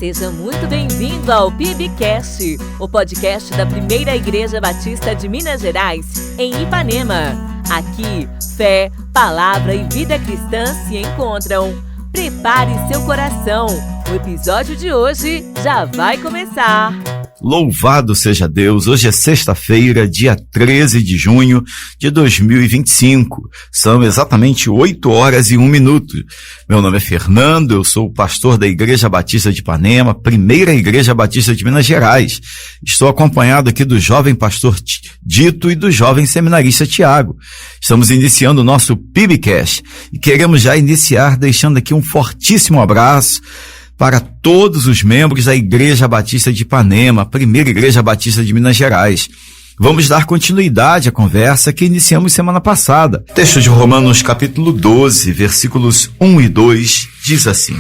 Seja muito bem-vindo ao PIBcast, o podcast da Primeira Igreja Batista de Minas Gerais, em Ipanema. Aqui, fé, palavra e vida cristã se encontram. Prepare seu coração, o episódio de hoje já vai começar. Louvado seja Deus, hoje é sexta-feira, dia 13 de junho de 2025, são exatamente 8h01. Meu nome é Fernando, eu sou o pastor da Igreja Batista de Ipanema, Primeira Igreja Batista de Minas Gerais. Estou acompanhado aqui do jovem pastor Dito e do jovem seminarista Tiago. Estamos iniciando o nosso PIBcast e queremos já iniciar deixando aqui um fortíssimo abraço para todos os membros da Igreja Batista de Ipanema, Primeira Igreja Batista de Minas Gerais. Vamos dar continuidade à conversa que iniciamos semana passada. O texto de Romanos capítulo 12, versículos 1 e 2, diz assim: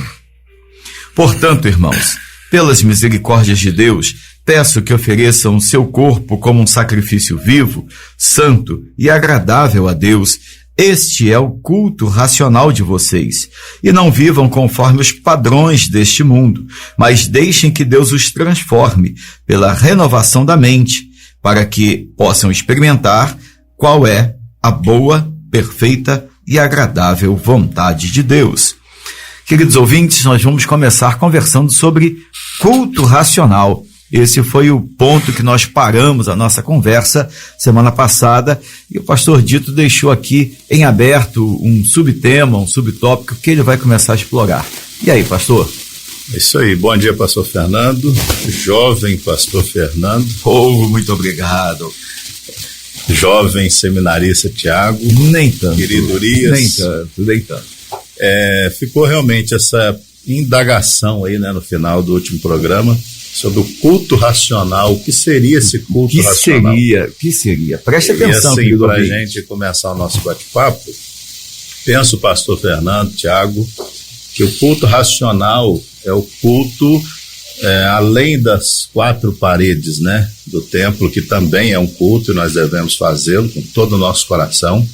Portanto, irmãos, pelas misericórdias de Deus, peço que ofereçam o seu corpo como um sacrifício vivo, santo e agradável a Deus. Este é o culto racional de vocês. E não vivam conforme os padrões deste mundo, mas deixem que Deus os transforme pela renovação da mente, para que possam experimentar qual é a boa, perfeita e agradável vontade de Deus. Queridos ouvintes, nós vamos começar conversando sobre culto racional. Esse foi o ponto que nós paramos a nossa conversa semana passada e o pastor Dito deixou aqui em aberto um subtema, um subtópico que ele vai começar a explorar. E aí, pastor? É isso aí, bom dia, pastor Fernando, jovem pastor Fernando. Muito obrigado. Jovem seminarista Tiago. Nem tanto. Querido Urias. Nem tanto. Ficou realmente essa indagação aí, né, no final do último programa, sobre o culto racional. O que seria esse culto racional? O que seria? Preste atenção. E assim, para a gente começar o nosso bate-papo, penso, pastor Fernando, Tiago, que o culto racional é o culto além das quatro paredes, né, do templo, que também é um culto e nós devemos fazê-lo com todo o nosso coração.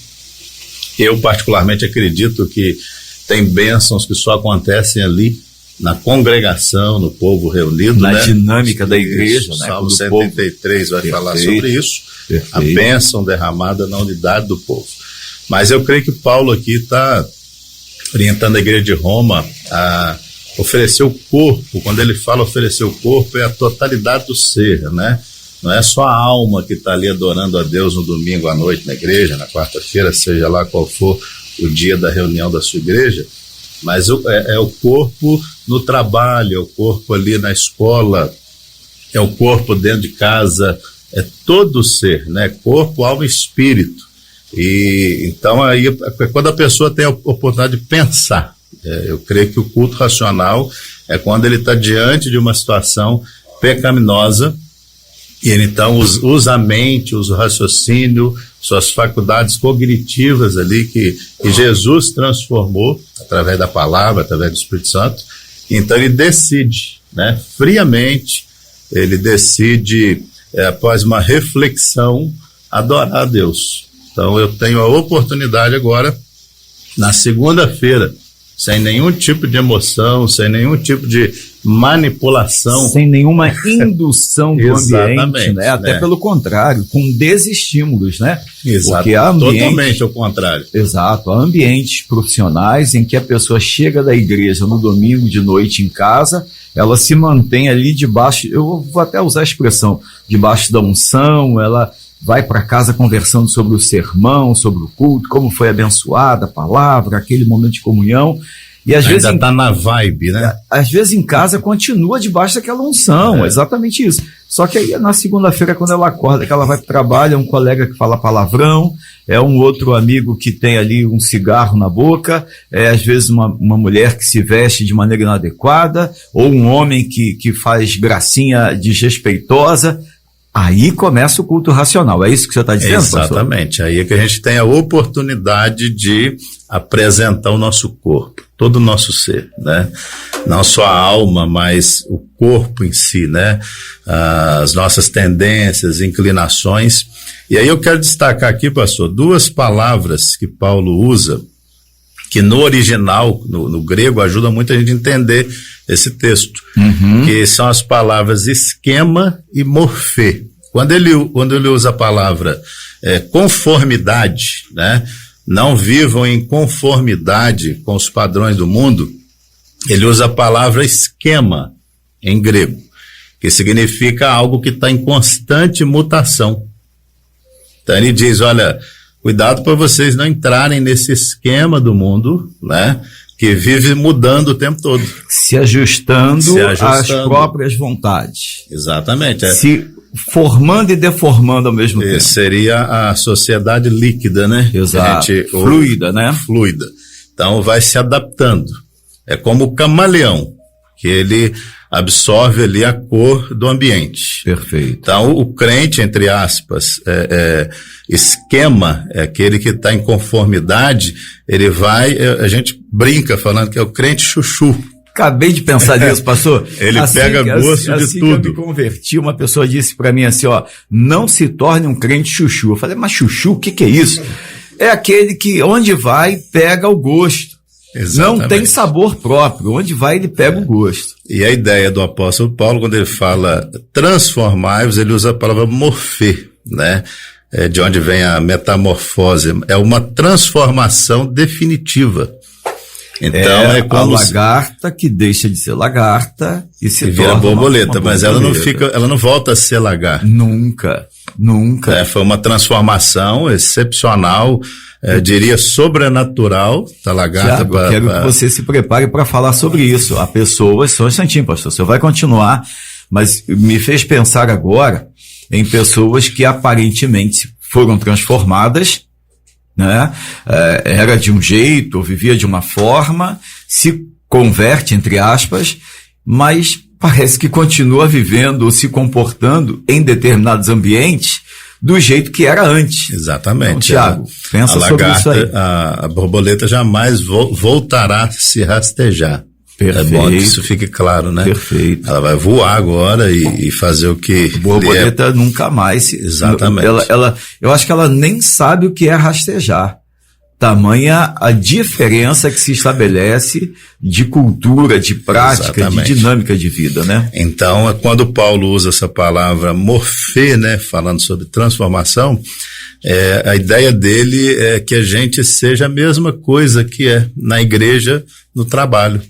Eu particularmente acredito que tem bênçãos que só acontecem ali na congregação, no povo reunido, na né? dinâmica da igreja, né? Salmo 133 vai falar sobre isso. Perfeito. A bênção derramada na unidade do povo. Mas eu creio que Paulo aqui está orientando a igreja de Roma a oferecer o corpo. Quando ele fala oferecer o corpo, é a totalidade do ser, né? Não é só a alma que está ali adorando a Deus no domingo à noite na igreja, na quarta-feira, seja lá qual for o dia da reunião da sua igreja, mas é o corpo no trabalho, é o corpo ali na escola, é o corpo dentro de casa, é todo o ser, né? Corpo, alma e espírito. E então aí quando a pessoa tem a oportunidade de pensar, eu creio que o culto racional é quando ele está diante de uma situação pecaminosa e ele então usa a mente, usa o raciocínio, suas faculdades cognitivas ali que Jesus transformou através da palavra, através do Espírito Santo. Então ele decide, né, friamente, ele decide, após uma reflexão, adorar a Deus. Então eu tenho a oportunidade agora, na segunda-feira, sem nenhum tipo de emoção, sem nenhum tipo de manipulação. Sem nenhuma indução do ambiente, né? Até pelo contrário, com desestímulos, né? Exato, porque há totalmente ao contrário. Exato, há ambientes profissionais em que a pessoa chega da igreja no domingo de noite em casa, ela se mantém ali debaixo, eu vou até usar a expressão, debaixo da unção, ela vai para casa conversando sobre o sermão, sobre o culto, como foi abençoada a palavra, aquele momento de comunhão. E às vezes está na vibe, né? Às vezes em casa continua debaixo daquela unção, exatamente isso. Só que aí na segunda-feira, quando ela acorda, que ela vai para o trabalho, é um colega que fala palavrão, é um outro amigo que tem ali um cigarro na boca, é às vezes uma mulher que se veste de maneira inadequada, ou um homem que faz gracinha desrespeitosa. Aí começa o culto racional, é isso que você está dizendo, Exatamente, pastor? Aí é que a gente tem a oportunidade de apresentar o nosso corpo, todo o nosso ser, né? Não só a alma, mas o corpo em si, né? As nossas tendências, inclinações. E aí eu quero destacar aqui, pastor, duas palavras que Paulo usa que no original, no grego, ajuda muito a gente a entender esse texto, que são as palavras esquema e morfê. Quando ele usa a palavra conformidade, né? Não vivam em conformidade com os padrões do mundo, ele usa a palavra esquema em grego, que significa algo que está em constante mutação. Então ele diz, olha, cuidado para vocês não entrarem nesse esquema do mundo, né? Que vive mudando o tempo todo. Se ajustando às próprias vontades. Exatamente. Se formando e deformando ao mesmo tempo. Seria a sociedade líquida, né? Exato. Fluida, né? Fluida. Então vai se adaptando. É como o camaleão, que ele absorve ali a cor do ambiente. Perfeito. Então o crente, entre aspas, esquema, é aquele que está em conformidade, ele vai, a gente brinca falando que é o crente chuchu. Acabei de pensar nisso, pastor. Ele pega gosto de tudo. Que eu me converti, uma pessoa disse para mim assim, não se torne um crente chuchu. Eu falei, mas chuchu, o que é isso? É aquele que onde vai, pega o gosto. Exatamente. Não tem sabor próprio. Onde vai, ele pega o gosto. E a ideia do apóstolo Paulo, quando ele fala transformai-vos, ele usa a palavra morfê, né? De onde vem a metamorfose. É uma transformação definitiva. Então é como a lagarta que deixa de ser lagarta e se vira borboleta, mas ela não volta a ser lagarta. Nunca. Foi uma transformação excepcional, diria sobrenatural da lagarta. Tiago, quero que você se prepare para falar sobre isso. A pessoa, só um instantinho, pastor, você vai continuar, mas me fez pensar agora em pessoas que aparentemente foram transformadas, né? Era de um jeito, ou vivia de uma forma, se converte, entre aspas, mas parece que continua vivendo ou se comportando em determinados ambientes do jeito que era antes. Exatamente. Então, Tiago, pensa sobre isso aí. A borboleta jamais voltará a se rastejar. Perfeito. É bom que isso fique claro, né? Perfeito. Ela vai voar agora e fazer o que... Borboleta nunca mais... Exatamente. Eu acho que ela nem sabe o que é rastejar. Tamanha a diferença que se estabelece de cultura, de prática, Exatamente. De dinâmica de vida, né? Então, quando Paulo usa essa palavra morfê, né? Falando sobre transformação, a ideia dele é que a gente seja a mesma coisa que é na igreja, no trabalho.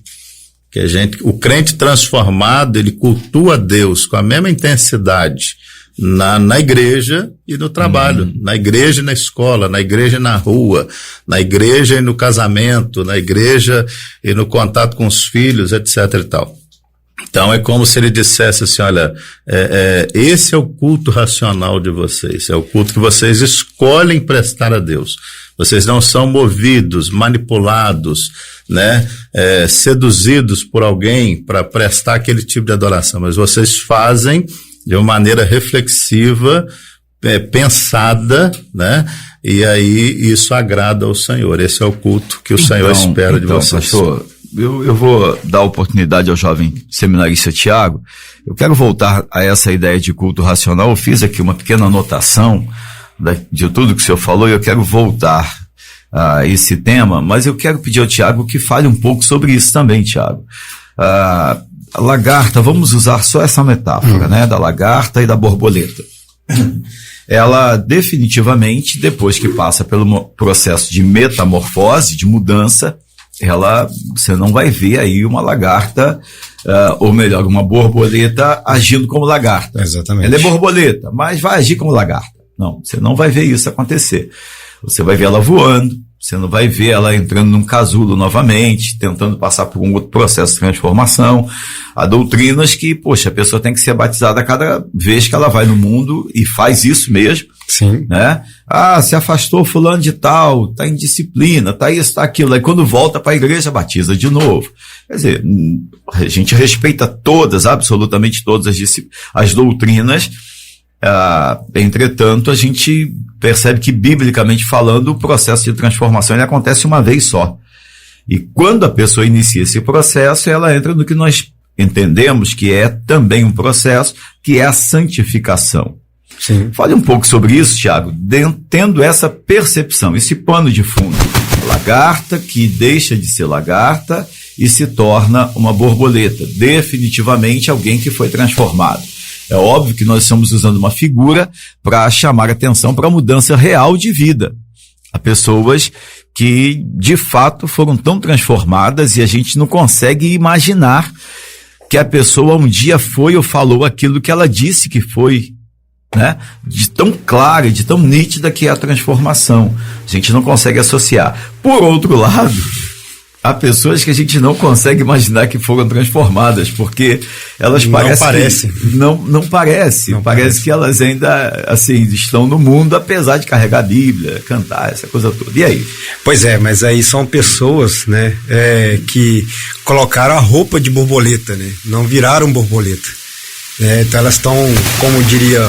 O crente transformado, ele cultua a Deus com a mesma intensidade na igreja e no trabalho, na igreja e na escola, na igreja e na rua, na igreja e no casamento, na igreja e no contato com os filhos, etc. e tal. Então é como se ele dissesse assim, olha, esse é o culto racional de vocês, é o culto que vocês escolhem prestar a Deus. Vocês não são movidos, manipulados, né, seduzidos por alguém para prestar aquele tipo de adoração, mas vocês fazem de uma maneira reflexiva, pensada, né, e aí isso agrada ao Senhor. Esse é o culto que o Senhor espera de vocês. Pastor, eu vou dar oportunidade ao jovem seminarista Tiago. Eu quero voltar a essa ideia de culto racional. Eu fiz aqui uma pequena anotação de tudo que o senhor falou e eu quero voltar a esse tema, mas eu quero pedir ao Tiago que fale um pouco sobre isso também, Tiago. A lagarta, vamos usar só essa metáfora, né, da lagarta e da borboleta. Ela definitivamente, depois que passa pelo processo de metamorfose, de mudança, você não vai ver aí uma lagarta, ou melhor, uma borboleta agindo como lagarta. Exatamente. Ela é borboleta, mas vai agir como lagarta. Não, você não vai ver isso acontecer. Você vai ver ela voando, você não vai ver ela entrando num casulo novamente, tentando passar por um outro processo de transformação. Há doutrinas que, poxa, a pessoa tem que ser batizada a cada vez que ela vai no mundo e faz isso mesmo. Sim. Né? Se afastou fulano de tal, tá em disciplina, tá isso, tá aquilo. Aí quando volta para a igreja, batiza de novo. Quer dizer, a gente respeita todas, absolutamente todas as doutrinas. Entretanto, a gente percebe que, biblicamente falando, o processo de transformação ele acontece uma vez só. E quando a pessoa inicia esse processo, ela entra no que nós entendemos que é também um processo, que é a santificação. Sim. Fale um pouco sobre isso, Tiago, tendo essa percepção, esse pano de fundo. lagarta que deixa de ser lagarta e se torna uma borboleta. Definitivamente alguém que foi transformado. É óbvio que nós estamos usando uma figura para chamar atenção para a mudança real de vida. Há pessoas que, de fato, foram tão transformadas e a gente não consegue imaginar que a pessoa um dia foi ou falou aquilo que ela disse que foi, né? De tão clara, de tão nítida que é a transformação. A gente não consegue associar. Por outro lado, há pessoas que a gente não consegue imaginar que foram transformadas, porque elas parecem. Não parece que elas ainda, assim, estão no mundo, apesar de carregar a Bíblia, cantar, essa coisa toda. E aí? Pois é, mas aí são pessoas, né, que colocaram a roupa de borboleta, né? Não viraram borboleta. Então elas estão, como diria,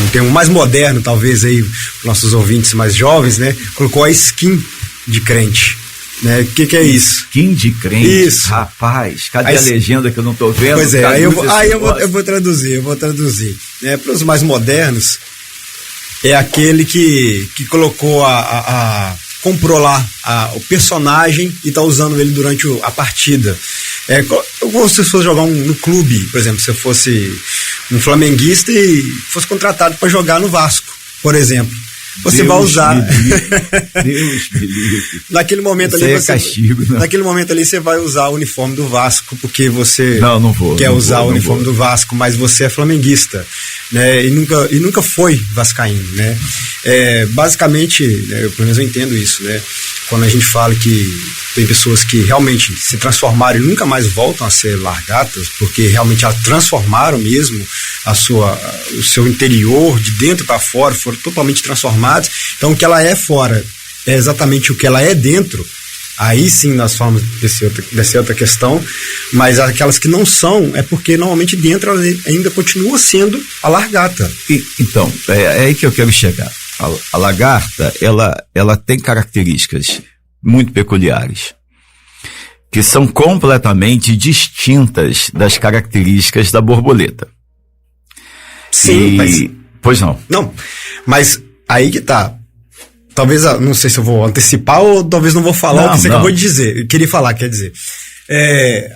um termo mais moderno, talvez aí, nossos ouvintes mais jovens, né? Colocou a skin de crente. O que é isso? Skin de crente? Isso. Rapaz, cadê a legenda que eu não estou vendo? Pois é, eu vou traduzir. Para os mais modernos, é aquele que colocou comprou lá o personagem e está usando ele durante a partida. Como se fosse jogar no clube, por exemplo, se eu fosse um flamenguista e fosse contratado para jogar no Vasco, por exemplo. Você vai usar. Deus me livre. Naquele momento ali, naquele momento ali você vai usar o uniforme do Vasco, porque você quer usar o uniforme do Vasco, mas você é flamenguista, né? E nunca foi vascaíno, né? Basicamente, né, pelo menos eu entendo isso, né? Quando a gente fala que tem pessoas que realmente se transformaram e nunca mais voltam a ser largatas, porque realmente elas transformaram mesmo o seu interior, de dentro para fora, foram totalmente transformados. Então o que ela é fora é exatamente o que ela é dentro. Aí sim nós falamos dessa outra questão, mas aquelas que não são, é porque normalmente dentro ela ainda continua sendo a largata. Então, é aí que eu quero chegar. A lagarta, ela tem características muito peculiares, que são completamente distintas das características da borboleta. Sim, mas... Pois não. Não, mas aí que tá. Talvez, não sei se eu vou antecipar ou talvez não vou falar o que você acabou de dizer. Eu queria falar, quer dizer,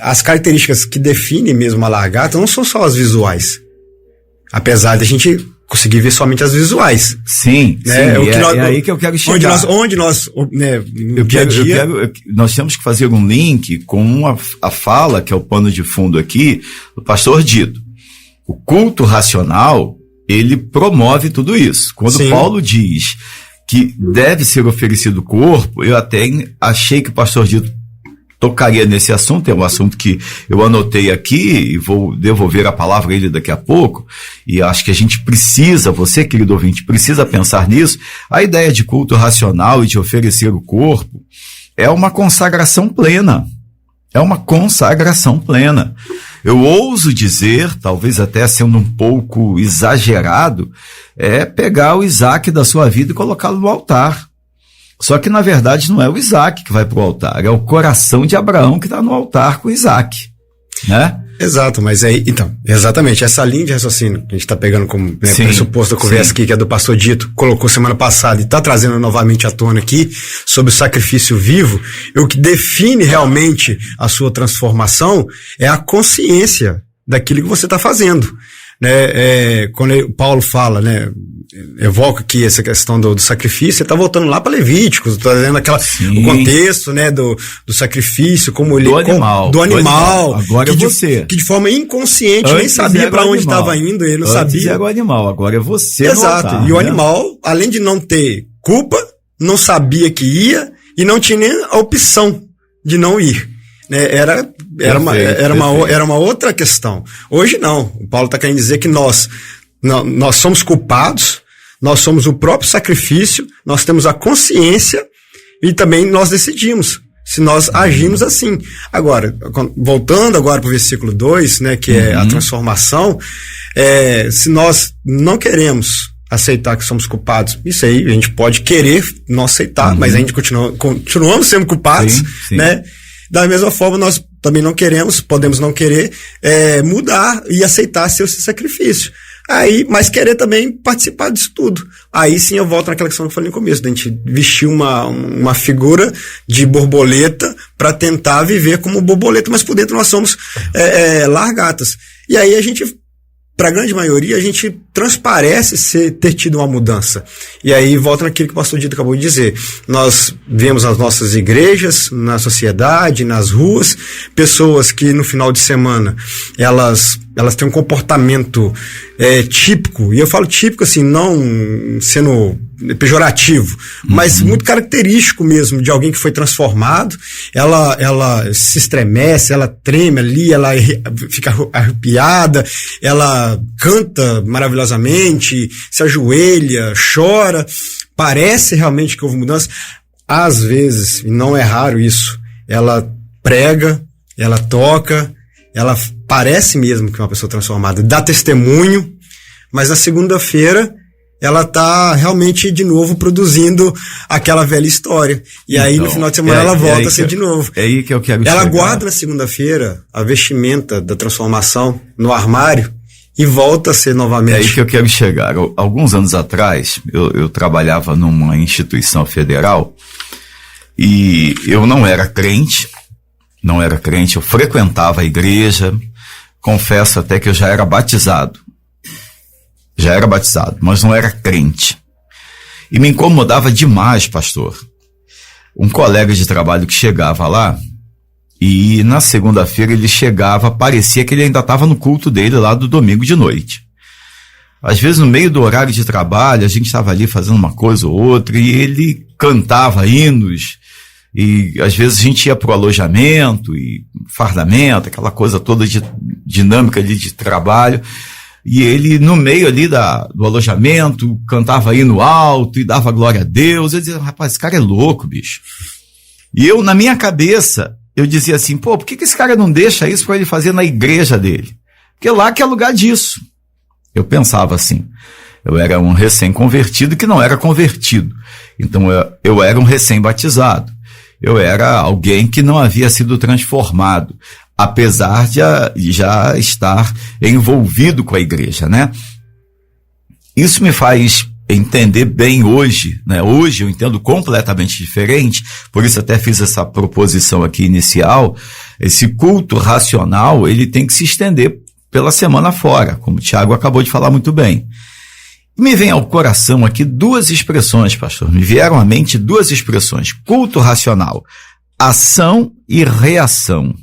as características que definem mesmo a lagarta não são só as visuais. Apesar de a gente conseguir ver somente as visuais. Sim, né? Sim. É aí que eu quero chegar. Onde nós né, no dia a dia... Nós temos que fazer um link com a fala, que é o pano de fundo aqui, do pastor Dito. O culto racional, ele promove tudo isso. Quando Sim. Paulo diz que deve ser oferecido o corpo, eu até achei que o pastor Dito tocaria nesse assunto, é um assunto que eu anotei aqui e vou devolver a palavra a ele daqui a pouco, e acho que a gente precisa, você querido ouvinte, precisa pensar nisso. A ideia de culto racional e de oferecer o corpo é uma consagração plena, Eu ouso dizer, talvez até sendo um pouco exagerado, pegar o Isaac da sua vida e colocá-lo no altar. Só que, na verdade, não é o Isaac que vai para o altar, é o coração de Abraão que está no altar com o Isaac, né? Exato, mas aí, então, exatamente, essa linha de raciocínio que a gente está pegando como pressuposto da conversa aqui, que é do pastor Dito, colocou semana passada e está trazendo novamente à tona aqui, sobre o sacrifício vivo, e o que define realmente a sua transformação é a consciência daquilo que você está fazendo. Né, quando Paulo fala, né, evoca aqui essa questão do sacrifício, ele está voltando lá para Levíticos, está dizendo o contexto, né, do sacrifício, como ele do animal, agora que é você, que de forma inconsciente nem sabia para onde estava indo, ele não sabia. Era o animal, agora é você. Exato. Altar, e o animal, além de não ter culpa, não sabia que ia e não tinha nem a opção de não ir. Era uma outra questão. Hoje não. O Paulo está querendo dizer que nós somos culpados, nós somos o próprio sacrifício, nós temos a consciência e também nós decidimos se nós agimos assim. Agora, voltando agora para o versículo 2, né, que é a transformação, se nós não queremos aceitar que somos culpados, isso aí a gente pode querer não aceitar, mas a gente continuamos sendo culpados, sim. né? Da mesma forma, nós também não queremos, podemos não querer mudar e aceitar seu sacrifício. Mas querer também participar disso tudo. aí sim eu volto naquela questão que eu falei no começo, da gente vestir uma figura de borboleta para tentar viver como borboleta, mas por dentro nós somos largatas. E aí a gente, para a grande maioria, a gente transparece ter tido uma mudança. E aí volta naquilo que o pastor Dito acabou de dizer. Nós vemos nas nossas igrejas, na sociedade, nas ruas, pessoas que no final de semana elas têm um comportamento típico, e eu falo típico assim, não sendo pejorativo, mas muito característico mesmo de alguém que foi transformado. Ela se estremece, ela treme ali, ela fica arrepiada, ela canta maravilhosamente, se ajoelha, chora, parece realmente que houve mudança. Às vezes, e não é raro isso, ela prega, ela toca, ela parece mesmo que é uma pessoa transformada, dá testemunho, mas na segunda-feira ela tá realmente de novo produzindo aquela velha história. E aí no final de semana ela volta a ser de novo. É aí que eu quero Ela chegar. guarda na segunda-feira a vestimenta da transformação no armário e volta a ser novamente. É aí que eu quero chegar. Alguns anos atrás, eu trabalhava numa instituição federal e eu não era crente, eu frequentava a igreja, confesso até que eu já era batizado, mas não era crente. E me incomodava demais, pastor. Um colega de trabalho que chegava lá, e na segunda-feira ele chegava, parecia que ele ainda estava no culto dele lá do domingo de noite. Às vezes no meio do horário de trabalho, a gente estava ali fazendo uma coisa ou outra, e ele cantava hinos, e às vezes a gente ia pro alojamento, e fardamento, aquela coisa toda de dinâmica ali de trabalho, e ele no meio ali do alojamento, cantava hino alto, e dava glória a Deus. Eu dizia, rapaz, esse cara é louco, bicho. E eu, na minha cabeça, eu dizia assim, por que esse cara não deixa isso para ele fazer na igreja dele? Porque lá que é lugar disso. Eu pensava assim, eu era um recém-convertido que não era convertido. Então eu era um recém-batizado. Eu era alguém que não havia sido transformado, apesar de já estar envolvido com a igreja, né? Isso me faz entender bem hoje, né? Hoje eu entendo completamente diferente, por isso até fiz essa proposição aqui inicial. Esse culto racional, ele tem que se estender pela semana fora, como o Tiago acabou de falar muito bem. Me vem ao coração aqui duas expressões, pastor, me vieram à mente duas expressões: culto racional, ação e reação.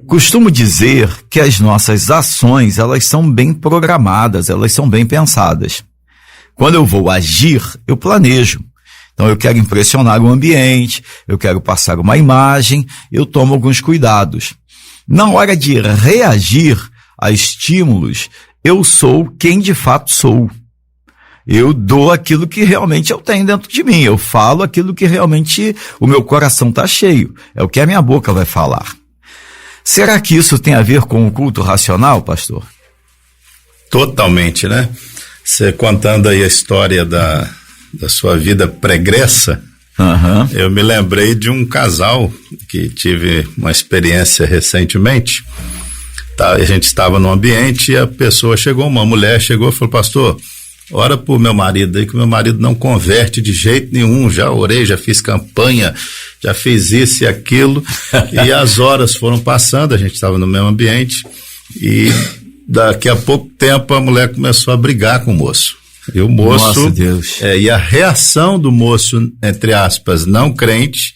Costumo dizer que as nossas ações, elas são bem programadas, elas são bem pensadas. Quando eu vou agir, eu planejo. Então eu quero impressionar o ambiente, eu quero passar uma imagem, eu tomo alguns cuidados. Na hora de reagir a estímulos, eu sou quem de fato sou. Eu dou aquilo que realmente eu tenho dentro de mim, eu falo aquilo que realmente o meu coração está cheio, é o que a minha boca vai falar. Será que isso tem a ver com o culto racional, pastor? Totalmente, né? Você contando aí a história da sua vida pregressa, eu me lembrei de um casal que tive uma experiência recentemente. A gente estava num ambiente e a pessoa chegou, uma mulher chegou e falou, pastor, ora pro meu marido aí, que meu marido não converte de jeito nenhum, já orei, já fiz campanha, já fiz isso e aquilo, e as horas foram passando, a gente estava no mesmo ambiente, e daqui a pouco tempo a mulher começou a brigar com o moço. E o moço, nossa, Deus. E a reação do moço, entre aspas, não crente,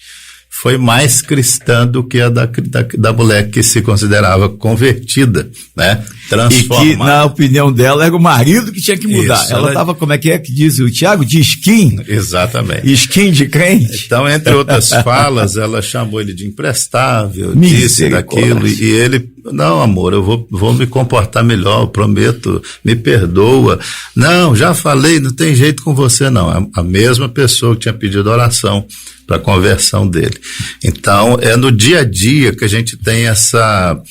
foi mais cristã do que a da mulher que se considerava convertida, né? Transformada. E que, na opinião dela, era o marido que tinha que mudar. Isso, ela estava, como é que diz o Tiago? De skin. Exatamente. Skin de crente. Então, entre outras falas, ela chamou ele de imprestável, disse daquilo, e ele, não, amor, eu vou me comportar melhor, eu prometo, me perdoa. Não, já falei, não tem jeito com você, não. A mesma pessoa que tinha pedido oração para a conversão dele. Então, é no dia a dia que a gente tem essa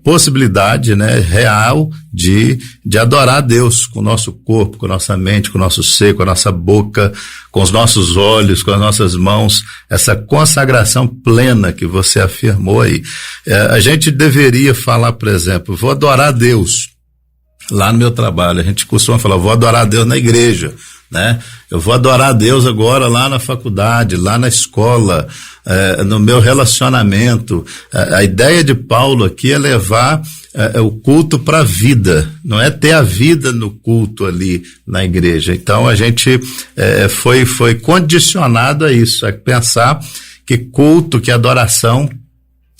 possibilidade, né, real de adorar a Deus com o nosso corpo, com a nossa mente, com o nosso ser, com a nossa boca, com os nossos olhos, com as nossas mãos, essa consagração plena que você afirmou aí. A gente deveria falar, por exemplo, vou adorar a Deus. lá no meu trabalho. A gente costuma falar, vou adorar a Deus na igreja, né? Eu vou adorar a Deus agora lá na faculdade, lá na escola, no meu relacionamento. A ideia de Paulo aqui é levar o culto para a vida, não é ter a vida no culto ali na igreja. Então a gente foi condicionado a isso, a pensar que culto, que adoração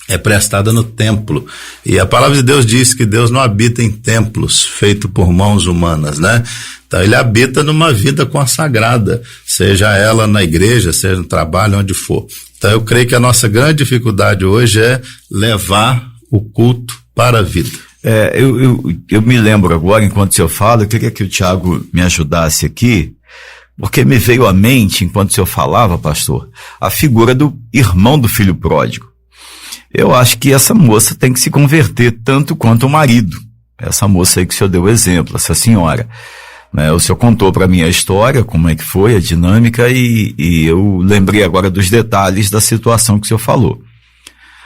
é prestada no templo. E a palavra de Deus diz que Deus não habita em templos feitos por mãos humanas, né? Então ele habita numa vida consagrada, seja ela na igreja, seja no trabalho, onde for. Então eu creio que a nossa grande dificuldade hoje é levar o culto para a vida. Eu me lembro agora, enquanto o senhor fala, eu queria que o Tiago me ajudasse aqui, porque me veio à mente, enquanto o senhor falava, pastor, a figura do irmão do filho pródigo. Eu acho que essa moça tem que se converter tanto quanto o marido. Essa moça aí que o senhor deu o exemplo, essa senhora. O senhor contou para mim a história, como é que foi, a dinâmica, e eu lembrei agora dos detalhes da situação que o senhor falou.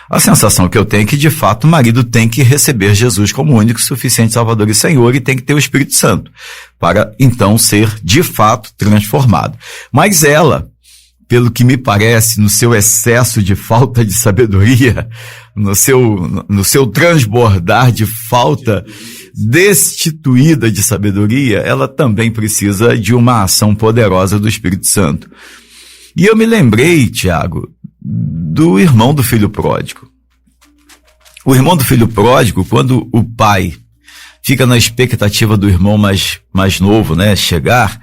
A sensação que eu tenho é que, de fato, o marido tem que receber Jesus como único, suficiente Salvador e Senhor, e tem que ter o Espírito Santo, para então ser, de fato, transformado. Mas ela, pelo que me parece, no seu excesso de falta de sabedoria, no seu transbordar de falta destituída de sabedoria, ela também precisa de uma ação poderosa do Espírito Santo. E eu me lembrei, Tiago, do irmão do filho pródigo. O irmão do filho pródigo, quando o pai fica na expectativa do irmão mais novo, né, chegar,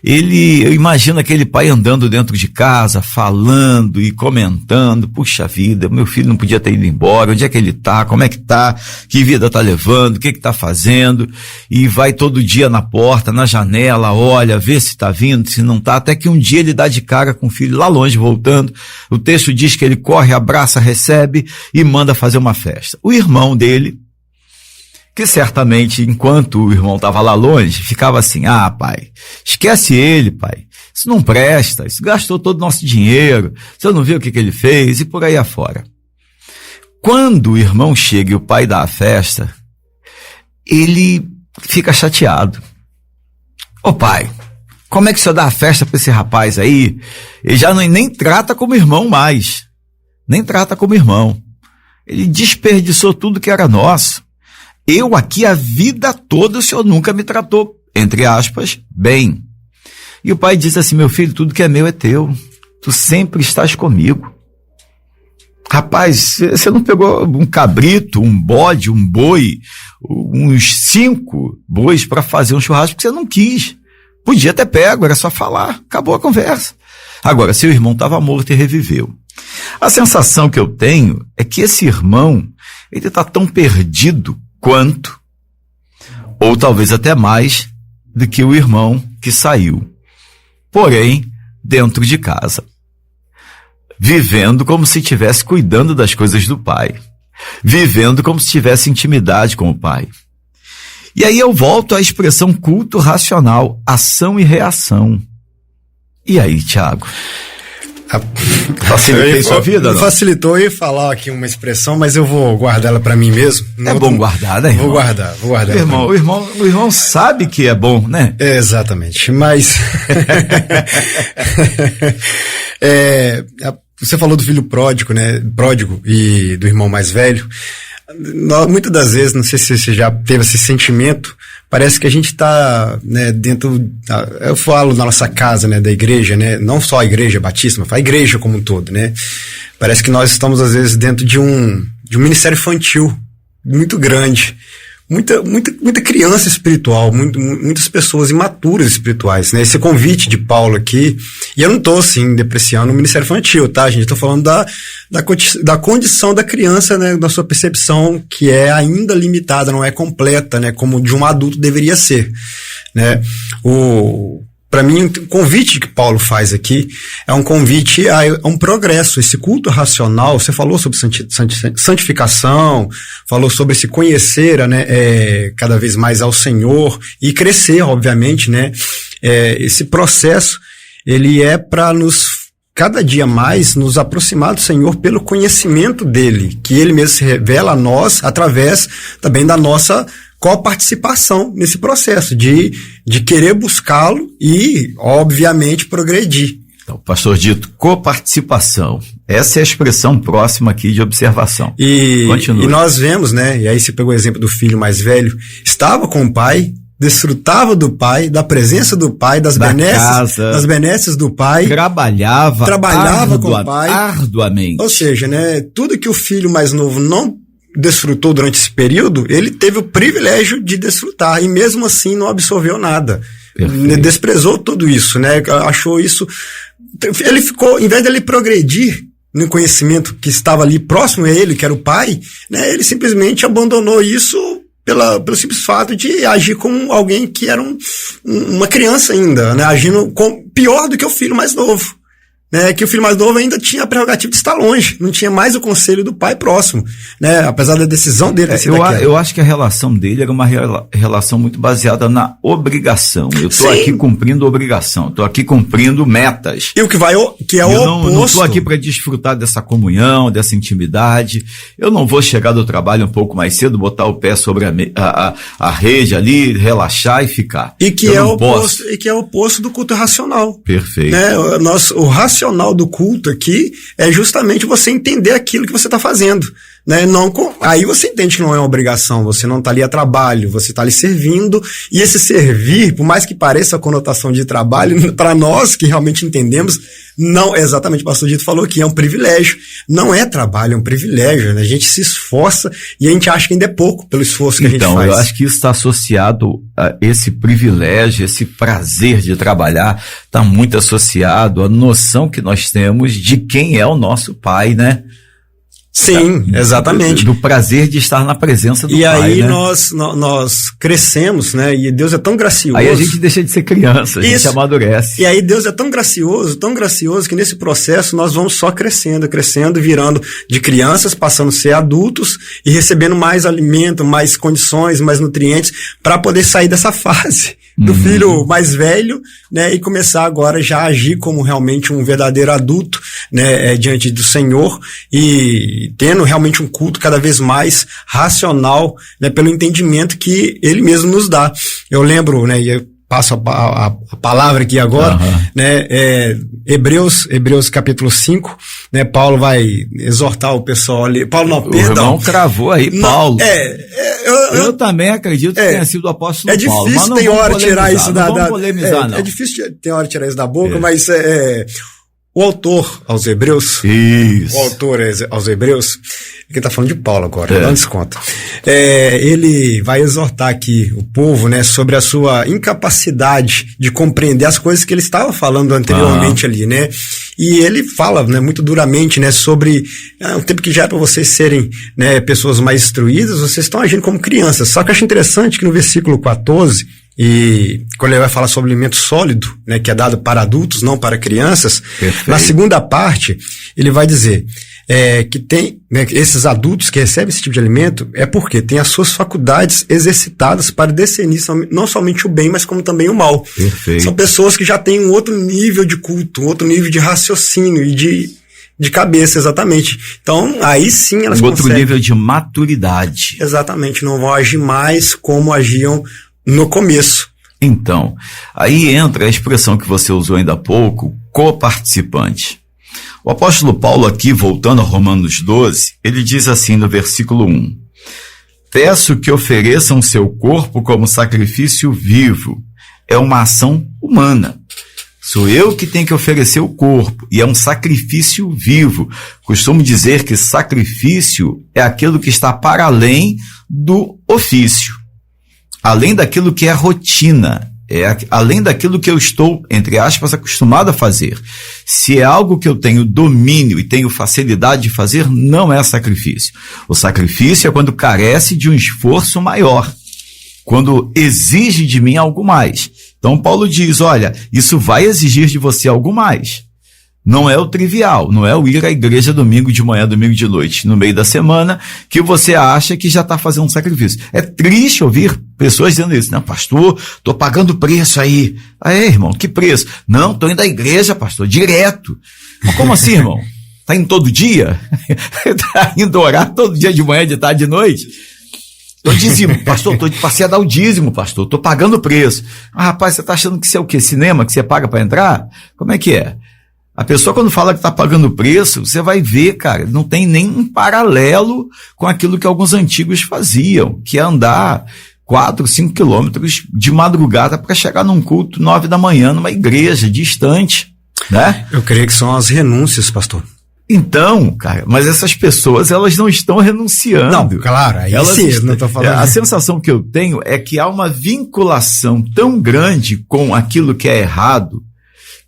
eu imagino aquele pai andando dentro de casa, falando e comentando, puxa vida, meu filho não podia ter ido embora, onde é que ele tá, como é que tá, que vida tá levando, o que tá fazendo, e vai todo dia na porta, na janela, olha, vê se tá vindo, se não tá, até que um dia ele dá de cara com o filho lá longe voltando. O texto diz que ele corre, abraça, recebe e manda fazer uma festa. O irmão dele, que certamente, enquanto o irmão estava lá longe, ficava assim, pai, esquece ele, pai, isso não presta, isso gastou todo o nosso dinheiro, você não viu o que ele fez, e por aí afora. Quando o irmão chega e o pai dá a festa, ele fica chateado. Pai, como é que o senhor dá a festa para esse rapaz aí? Ele já nem trata como irmão mais, nem trata como irmão. Ele desperdiçou tudo que era nosso. Eu aqui a vida toda o senhor nunca me tratou, entre aspas, bem. E o pai diz assim, meu filho, tudo que é meu é teu. Tu sempre estás comigo. Rapaz, você não pegou um cabrito, um bode, um boi, uns 5 bois para fazer um churrasco porque você não quis. Podia ter pego, era só falar, acabou a conversa. Agora, seu irmão estava morto e reviveu. A sensação que eu tenho é que esse irmão, ele está tão perdido quanto, ou talvez até mais, do que o irmão que saiu. Porém, dentro de casa. Vivendo como se estivesse cuidando das coisas do pai. Vivendo como se tivesse intimidade com o pai. E aí eu volto à expressão culto racional, ação e reação. E aí, Tiago? Facilitei sua vida, não? Facilitou, eu ia falar aqui uma expressão, mas eu vou guardar ela pra mim mesmo. É bom guardar, né, irmão? Vou guardar. O irmão sabe que é bom, né? Exatamente, mas você falou do filho pródigo, né? Pródigo e do irmão mais velho. Muitas das vezes, não sei se você já teve esse sentimento, parece que a gente está, né, dentro, eu falo na nossa casa, né, da igreja, né, não só a igreja batista, mas a igreja como um todo, né, parece que nós estamos às vezes dentro de um ministério infantil muito grande, muita criança espiritual, muitas pessoas imaturas espirituais, né? Esse convite de Paulo aqui, e eu não estou assim depreciando o ministério infantil, tá, gente? Estou falando da condição da criança, né? Da sua percepção, que é ainda limitada, não é completa, né? Como de um adulto deveria ser, né? Para mim, o convite que Paulo faz aqui é um convite a um progresso. Esse culto racional, você falou sobre santificação, falou sobre se conhecer, né, cada vez mais ao Senhor e crescer, obviamente, né? Esse processo, ele é para cada dia mais nos aproximar do Senhor pelo conhecimento dele, que ele mesmo se revela a nós através também da nossa coparticipação nesse processo de querer buscá-lo e, obviamente, progredir. Então, pastor Dito, coparticipação. Essa é a expressão próxima aqui de observação. E nós vemos, né? E aí você pegou o exemplo do filho mais velho, estava com o pai, desfrutava do pai, da presença do pai, das benesses do pai. Trabalhava com o pai. Arduamente. Ou seja, né? Tudo que o filho mais novo não desfrutou durante esse período, ele teve o privilégio de desfrutar e mesmo assim não absorveu nada. Perfeito. Desprezou tudo isso, né? Achou isso. Ele ficou, em vez de ele progredir no conhecimento que estava ali próximo a ele, que era o pai, né? Ele simplesmente abandonou isso pelo simples fato de agir como alguém que era uma criança ainda, né? Agindo pior do que o filho mais novo. Né, que o filho mais novo ainda tinha a prerrogativa de estar longe, não tinha mais o conselho do pai próximo, né, apesar da decisão dele ter sido eu acho que a relação dele era uma relação muito baseada na obrigação. Eu estou aqui cumprindo obrigação, estou aqui cumprindo metas. E o que é o oposto. Eu não estou aqui para desfrutar dessa comunhão, dessa intimidade. Eu não vou chegar do trabalho um pouco mais cedo, botar o pé sobre a rede ali, relaxar e ficar. E que é o oposto do culto racional. Perfeito. Né, o racional do culto aqui é justamente você entender aquilo que você está fazendo, né? Aí você entende que não é uma obrigação, você não está ali a trabalho, você está ali servindo, e esse servir, por mais que pareça a conotação de trabalho, para nós que realmente entendemos, não, exatamente o pastor Dito falou aqui, é um privilégio, não é trabalho, é um privilégio, né? A gente se esforça e a gente acha que ainda é pouco pelo esforço que a gente faz. Então, eu acho que isso está associado a esse privilégio, esse prazer de trabalhar, está muito associado à noção que nós temos de quem é o nosso pai, né? Sim, exatamente. Do prazer de estar na presença do Pai. E aí, né? nós crescemos, né? E Deus é tão gracioso. Aí a gente deixa de ser criança, a gente amadurece. E aí Deus é tão gracioso, que nesse processo nós vamos só crescendo, virando de crianças, passando a ser adultos e recebendo mais alimento, mais condições, mais nutrientes, para poder sair dessa fase do filho mais velho, né? E começar agora já a agir como realmente um verdadeiro adulto, né? Diante do Senhor e tendo realmente um culto cada vez mais racional, né, pelo entendimento que Ele mesmo nos dá. Eu lembro, né, e eu passo a palavra aqui agora, né, Hebreus capítulo 5, né, Paulo vai exortar o pessoal ali. Paulo não, perdão. O irmão cravou aí, Paulo. Eu também acredito que tenha sido o apóstolo Paulo. É difícil, tem hora tirar isso da... É difícil, tem hora tirar isso da boca, mas o autor aos Hebreus, que está falando de Paulo agora, não desconta. Ele vai exortar aqui o povo, né, sobre a sua incapacidade de compreender as coisas que ele estava falando anteriormente ali, né? E ele fala, né, muito duramente, né, sobre o tempo que já é para vocês serem, né, pessoas mais instruídas, vocês estão agindo como crianças. Só que eu acho interessante que no versículo 14, e quando ele vai falar sobre alimento sólido, né, que é dado para adultos, não para crianças, na segunda parte, ele vai dizer que tem, né, esses adultos que recebem esse tipo de alimento é porque tem as suas faculdades exercitadas para discernir não somente o bem, mas como também o mal. Perfeito. São pessoas que já têm um outro nível de culto, um outro nível de raciocínio e de cabeça, exatamente. Então, aí sim elas conseguem. Outro nível de maturidade. Exatamente, não vão agir mais como agiam no começo. Então, aí entra a expressão que você usou ainda há pouco, coparticipante. O apóstolo Paulo aqui, voltando a Romanos 12, ele diz assim no versículo 1, peço que ofereçam seu corpo como sacrifício vivo. É uma ação humana. Sou eu que tenho que oferecer o corpo, e é um sacrifício vivo. Costumo dizer que sacrifício é aquilo que está para além do ofício. Além daquilo que é rotina, além daquilo que eu estou, entre aspas, acostumado a fazer. Se é algo que eu tenho domínio e tenho facilidade de fazer, não é sacrifício. O sacrifício é quando carece de um esforço maior, quando exige de mim algo mais. Então Paulo diz, olha, isso vai exigir de você algo mais. Não é o trivial, não é o ir à igreja domingo de manhã, domingo de noite, no meio da semana, que você acha que já está fazendo um sacrifício. É triste ouvir pessoas dizendo isso. Não, pastor, estou pagando preço aí. Irmão, que preço? Não, estou indo à igreja, pastor, direto. Mas como assim, irmão? Está indo todo dia? Está indo orar todo dia de manhã, de tarde, de noite? Tô dízimo, pastor, passei a dar o dízimo, pastor, tô pagando o preço. Ah, rapaz, você tá achando que isso é o quê? Cinema que você paga para entrar? Como é que é? A pessoa quando fala que tá pagando o preço, você vai ver, cara, não tem nem um paralelo com aquilo que alguns antigos faziam, que é andar 4, 5 quilômetros de madrugada para chegar num culto 9 da manhã numa igreja distante, né? Eu creio que são as renúncias, pastor. Então, cara, mas essas pessoas, elas não estão renunciando. Não, claro, aí sim, não tô falando. A sensação que eu tenho é que há uma vinculação tão grande com aquilo que é errado,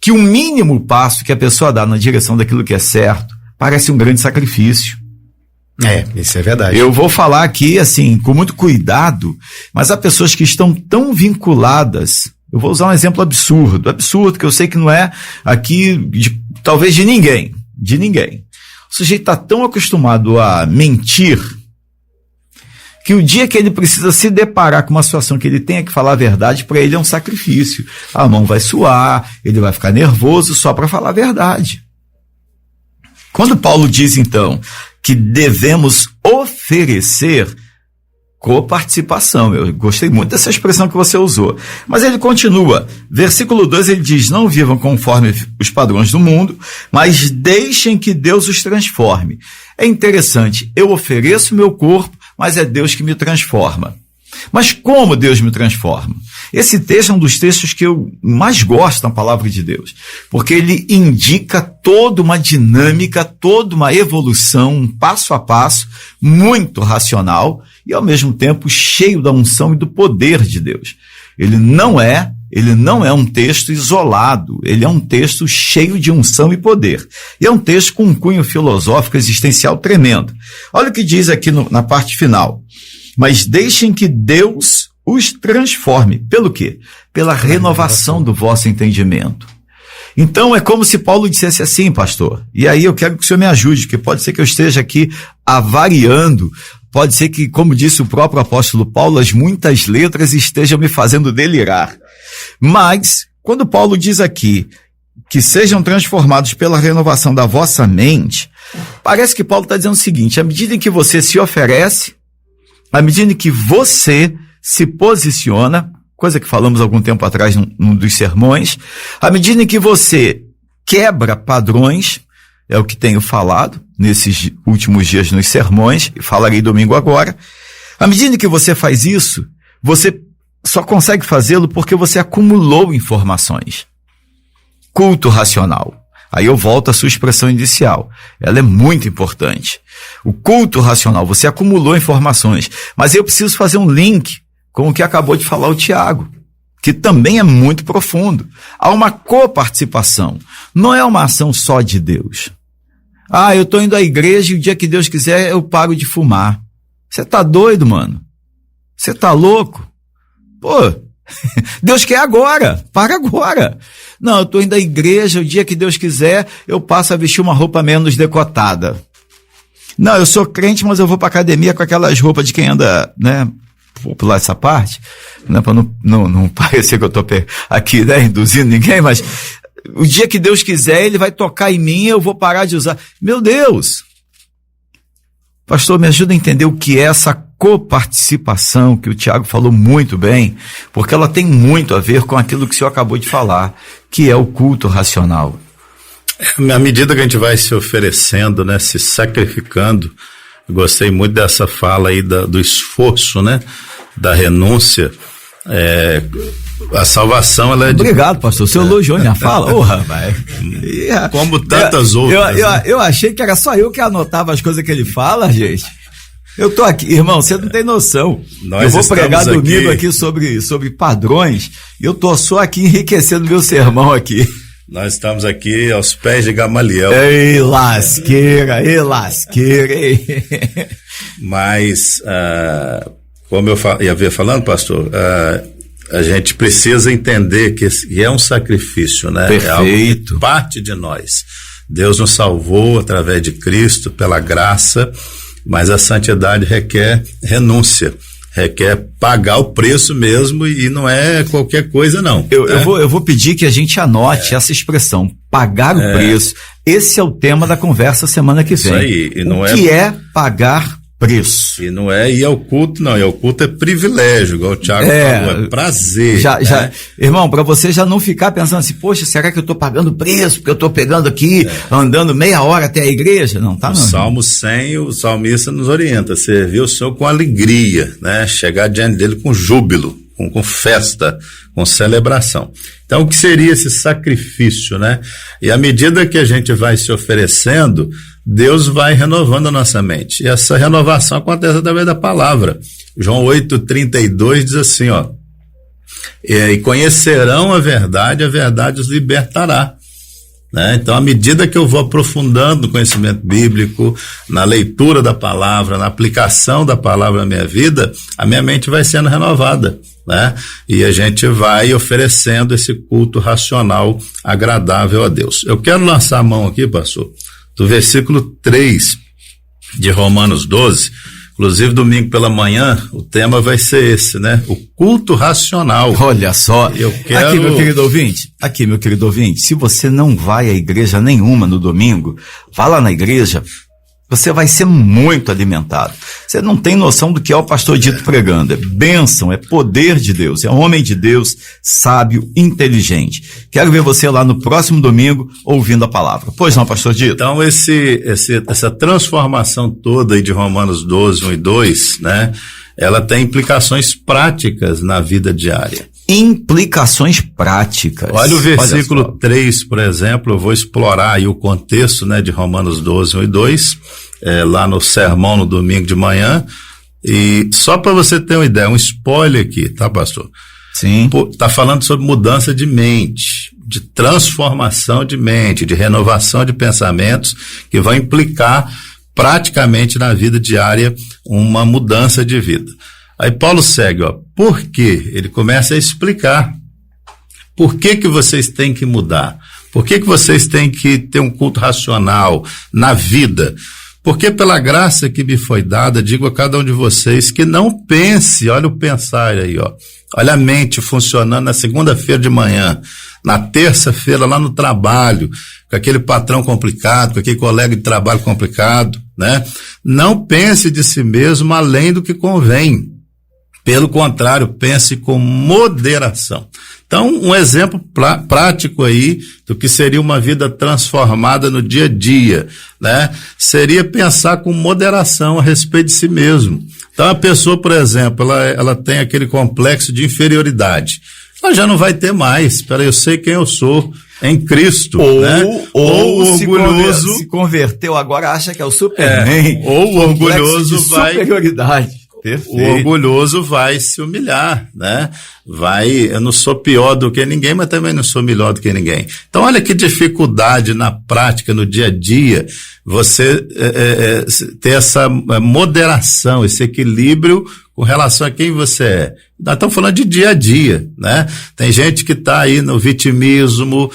que o mínimo passo que a pessoa dá na direção daquilo que é certo, parece um grande sacrifício. Isso é verdade. Eu vou falar aqui, assim, com muito cuidado, mas há pessoas que estão tão vinculadas. Eu vou usar um exemplo absurdo, que eu sei que não é aqui, talvez de ninguém. O sujeito está tão acostumado a mentir que o dia que ele precisa se deparar com uma situação que ele tenha que falar a verdade, para ele é um sacrifício. A mão vai suar, ele vai ficar nervoso só para falar a verdade. Quando Paulo diz, então, que devemos oferecer coparticipação, eu gostei muito dessa expressão que você usou, mas ele continua, versículo 2, ele diz, não vivam conforme os padrões do mundo, mas deixem que Deus os transforme. É interessante, eu ofereço meu corpo, mas é Deus que me transforma. Mas como Deus me transforma? Esse texto é um dos textos que eu mais gosto na palavra de Deus, porque ele indica toda uma dinâmica, toda uma evolução, um passo a passo, muito racional e ao mesmo tempo cheio da unção e do poder de Deus. Ele não é um texto isolado, ele é um texto cheio de unção e poder. E é um texto com um cunho filosófico existencial tremendo. Olha o que diz aqui na parte final. Mas deixem que Deus os transforme. Pelo quê? Pela renovação do vosso entendimento. Então é como se Paulo dissesse assim, pastor, e aí eu quero que o senhor me ajude, porque pode ser que eu esteja aqui avariando, pode ser que, como disse o próprio apóstolo Paulo, as muitas letras estejam me fazendo delirar. Mas, quando Paulo diz aqui que sejam transformados pela renovação da vossa mente, parece que Paulo está dizendo o seguinte, à medida em que você se oferece, à medida em que você se posiciona, coisa que falamos algum tempo atrás num dos sermões, à medida em que você quebra padrões, é o que tenho falado nesses últimos dias nos sermões, e falarei domingo agora, à medida em que você faz isso, você só consegue fazê-lo porque você acumulou informações. Culto racional. Aí eu volto à sua expressão inicial. Ela é muito importante. O culto racional, você acumulou informações. Mas eu preciso fazer um link com o que acabou de falar o Tiago, que também é muito profundo. Há uma coparticipação. Não é uma ação só de Deus. Ah, eu estou indo à igreja e o dia que Deus quiser eu paro de fumar. Você tá doido, mano? Você tá louco? Pô, Deus quer agora, para agora. Não, eu estou indo à igreja, o dia que Deus quiser, eu passo a vestir uma roupa menos decotada. Não, eu sou crente, mas eu vou para academia com aquelas roupas de quem anda, né? Vou pular essa parte, né? Para não parecer que eu estou aqui, né, induzindo ninguém, mas o dia que Deus quiser, Ele vai tocar em mim, eu vou parar de usar. Meu Deus! Pastor, me ajuda a entender o que é essa coparticipação que o Tiago falou muito bem, porque ela tem muito a ver com aquilo que o senhor acabou de falar, que é o culto racional. À medida que a gente vai se oferecendo, né, se sacrificando, eu gostei muito dessa fala aí do esforço, né, da renúncia. A salvação, ela é Obrigado, pastor. O senhor elogiou minha fala? Ô, rapaz. Como tantas outras. Eu achei que era só eu que anotava as coisas que ele fala, gente. Eu tô aqui, irmão, você não tem noção. Eu vou pregar domingo aqui sobre padrões, e eu tô só aqui enriquecendo meu sermão aqui. Nós estamos aqui aos pés de Gamaliel. Ei, lasqueira. Mas, como eu ia falando, pastor, a gente precisa entender que é um sacrifício, né? Perfeito. É algo que parte de nós. Deus nos salvou através de Cristo, pela graça, mas a santidade requer renúncia, requer pagar o preço mesmo, e não é qualquer coisa, não. Eu vou pedir que a gente anote essa expressão, pagar o preço. Esse é o tema da conversa semana que vem. Isso aí. E não o que é pagar preço. E não é ir ao culto, não. Ir ao culto é privilégio, igual o Thiago falou, é prazer. Irmão, para você já não ficar pensando assim, poxa, será que eu estou pagando preço? Porque eu estou pegando aqui, andando meia hora até a igreja? Não, tá não. O Salmo 100, o salmista nos orienta, servir o Senhor com alegria, né? Chegar diante dele com júbilo, com festa, com celebração. Então, o que seria esse sacrifício, né? E à medida que a gente vai se oferecendo, Deus vai renovando a nossa mente. E essa renovação acontece através da palavra. João 8,32 diz assim, e conhecerão a verdade os libertará. Né? Então, à medida que eu vou aprofundando o conhecimento bíblico, na leitura da palavra, na aplicação da palavra na minha vida, a minha mente vai sendo renovada, né? E a gente vai oferecendo esse culto racional agradável a Deus. Eu quero lançar a mão aqui, pastor, do versículo 3 de Romanos 12, inclusive domingo pela manhã, o tema vai ser esse, né? O culto racional. Olha só, aqui meu querido ouvinte, se você não vai à igreja nenhuma no domingo, vá lá na igreja, você vai ser muito alimentado. Você não tem noção do que é o pastor Dito pregando. É bênção, é poder de Deus, é homem de Deus, sábio, inteligente. Quero ver você lá no próximo domingo ouvindo a palavra. Pois não, pastor Dito? Então, essa transformação toda aí de Romanos 12, 1 e 2, né? Ela tem implicações práticas na vida diária. Implicações práticas. Olha o versículo 3, por exemplo, eu vou explorar aí o contexto, né, de Romanos 12, 1 e 2, lá no sermão no domingo de manhã, e só para você ter uma ideia, um spoiler aqui, tá, pastor? Sim. Tá falando sobre mudança de mente, de transformação de mente, de renovação de pensamentos, que vai implicar praticamente na vida diária uma mudança de vida. Aí Paulo segue, por quê? Ele começa a explicar por que vocês têm que mudar, por que vocês têm que ter um culto racional na vida, porque pela graça que me foi dada, digo a cada um de vocês que não pense, olha o pensar aí, olha a mente funcionando na segunda-feira de manhã, na terça-feira lá no trabalho, com aquele patrão complicado, com aquele colega de trabalho complicado, né? Não pense de si mesmo além do que convém. Pelo contrário, pense com moderação. Então, um exemplo prático aí do que seria uma vida transformada no dia a dia, né? Seria pensar com moderação a respeito de si mesmo. Então, a pessoa, por exemplo, ela tem aquele complexo de inferioridade. Ela já não vai ter mais. Espera, eu sei quem eu sou em Cristo, né? Ou o orgulhoso se converteu agora, acha que é o Superman. Ou o orgulhoso vai... superioridade. Perfeito. O orgulhoso vai se humilhar, né? Eu não sou pior do que ninguém, mas também não sou melhor do que ninguém. Então, olha que dificuldade na prática, no dia a dia, você ter essa moderação, esse equilíbrio com relação a quem você é. Nós estamos falando de dia a dia, né? Tem gente que está aí no vitimismo,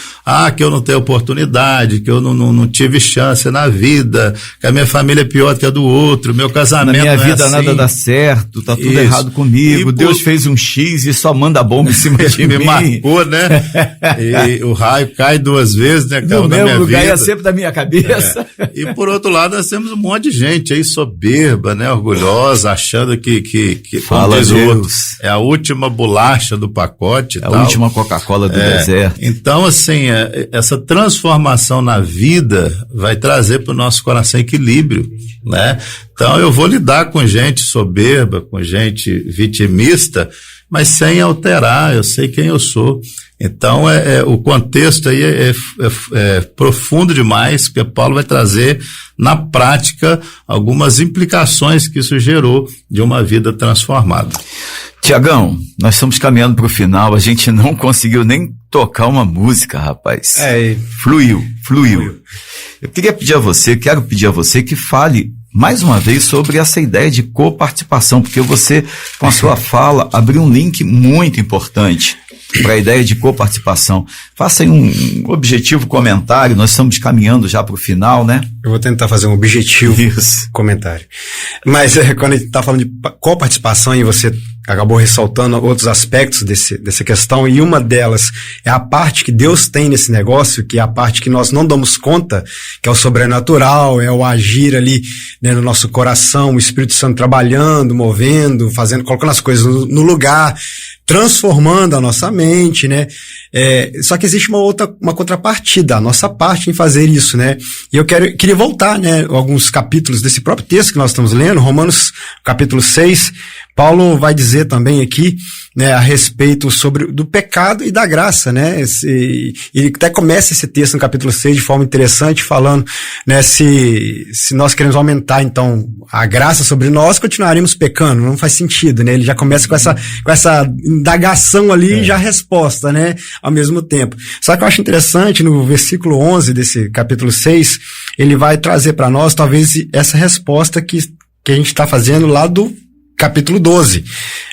que eu não tenho oportunidade, que eu não tive chance na vida, que a minha família é pior do que a do outro, meu casamento não é assim. Na minha vida nada dá certo, tá tudo errado comigo, Deus fez um X e só manda bomba em cima de mim. Me marcou, né? E o raio cai 2 vezes, né? No mesmo lugar é sempre da minha cabeça. E por outro lado, nós temos um monte de gente aí soberba, né? Orgulhosa, achando que fala diz o outro, é a última bolacha do pacote. A última Coca-Cola do deserto. Então, assim, essa transformação na vida vai trazer para o nosso coração equilíbrio, né? Então, eu vou lidar com gente soberba, com gente vitimista, mas sem alterar, eu sei quem eu sou. Então, o contexto aí é profundo demais, porque Paulo vai trazer na prática algumas implicações que isso gerou de uma vida transformada. Tiagão, nós estamos caminhando para o final, a gente não conseguiu nem tocar uma música, rapaz. Fluiu. Quero pedir a você que fale mais uma vez sobre essa ideia de coparticipação, porque você, com a sua fala, abriu um link muito importante para a ideia de coparticipação. Faça aí um objetivo comentário, nós estamos caminhando já para o final, né? Eu vou tentar fazer um objetivo comentário. Mas quando a gente está falando de coparticipação e você acabou ressaltando outros aspectos dessa questão, e uma delas é a parte que Deus tem nesse negócio, que é a parte que nós não damos conta, que é o sobrenatural, é o agir ali, né, no nosso coração, o Espírito Santo trabalhando, movendo, colocando as coisas no lugar, transformando a nossa mente, né? Só que existe uma contrapartida, a nossa parte em fazer isso, né? E eu queria voltar, né, alguns capítulos desse próprio texto que nós estamos lendo, Romanos capítulo 6, Paulo vai dizer também aqui, né, a respeito do pecado e da graça, né? Ele até começa esse texto no capítulo 6 de forma interessante, falando, né, se nós queremos aumentar, então, a graça sobre nós, continuaremos pecando, não faz sentido, né? Ele já começa com essa indagação ali, já a resposta, né, ao mesmo tempo. Só que eu acho interessante, no versículo 11 desse capítulo 6, ele vai trazer para nós, talvez, essa resposta que a gente está fazendo lá do capítulo 12.